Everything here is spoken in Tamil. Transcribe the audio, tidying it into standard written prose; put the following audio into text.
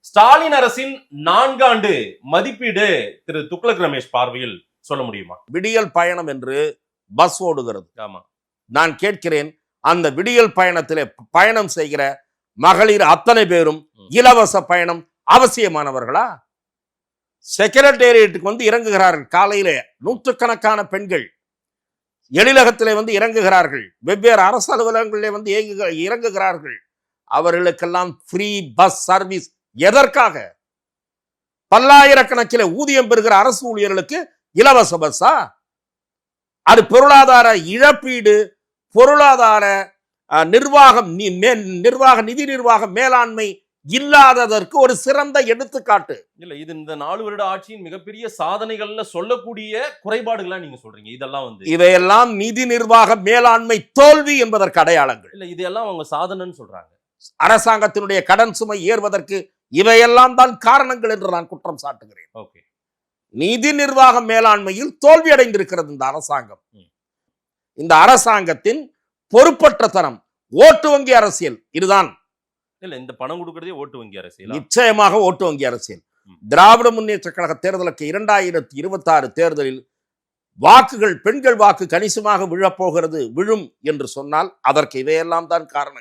ஸ்டாலின் அரசின் 4 ஆண்டு மதிப்பீடு திரு துக்ளக் ரமேஷ் பார்வையில் சொல்ல முடியுமா? விடியல் பயணம் என்று பஸ் ஓடுகிறது. ஆமா, நான் கேட்கிறேன், அந்த விடியல் பயணத்திலே பயணம் செய்கிற மகளிர் அத்தனை பேரும் இலவச பயணம் அவசியமானவர்களா? செக்ரட்டேரியட்டுக்கு வந்து இறங்குகிறார்கள். காலையிலே நூற்றுக்கணக்கான பெண்கள் எழிலகத்திலே வந்து இறங்குகிறார்கள். வெவ்வேறு அரசு அலுவலகங்களிலே வந்து இறங்குகிறார்கள். அவர்களுக்கெல்லாம் ஃப்ரீ பஸ் சர்வீஸ். எதற்காக? பல்லாயிரக்கணக்கில் ஊதியம் பெறுகிற அரசு ஊழியர்களுக்கு இலவச பஸ்ஸா? அது பொருளாதார இழப்பீடு, பொருளாதார நிதி நிர்வாக மேலாண்மை இல்லாததற்கு ஒரு சிறந்த எடுத்துக்காட்டு. இல்ல, இது இந்த 4 வருட ஆட்சியின் மிகப்பெரிய சாதனைகள்ல சொல்லக்கூடிய குறைபாடுகளா நீங்க சொல்றீங்க. இதெல்லாம் வந்து இவையெல்லாம் நிதி நிர்வாக மேலாண்மை தோல்வி என்பதற்கு அடையாளங்கள். இல்ல, இதெல்லாம் அவங்க சாதனைன்னு சொல்றாங்க. அரசாங்கத்தினுடைய கடன் சுமை ஏறுவதற்கு இவையெல்லாம் தான் காரணங்கள் என்று நான் குற்றம் சாட்டுகிறேன். ஓகே, நிதி நிர்வாக மேலாண்மையில் தோல்வி அடைந்திருக்கிறது இந்த அரசாங்கம். இந்த அரசாங்கத்தின் பொறுப்பற்ற தனம், ஓட்டு வங்கி அரசியல். இதுதான். இல்ல, இந்த பணம் கொடுக்கறதே ஓட்டு வங்கி அரசியல். நிச்சயமாக ஓட்டு வங்கி அரசியல். திராவிட முன்னேற்ற கழக தேர்தலுக்கு 2026 தேர்தலில் வாக்குகள், பெண்கள் வாக்கு கணிசமாக விழப்போகிறது, விழும் என்று சொன்னால் அதற்கு இவையெல்லாம் தான் காரணம்.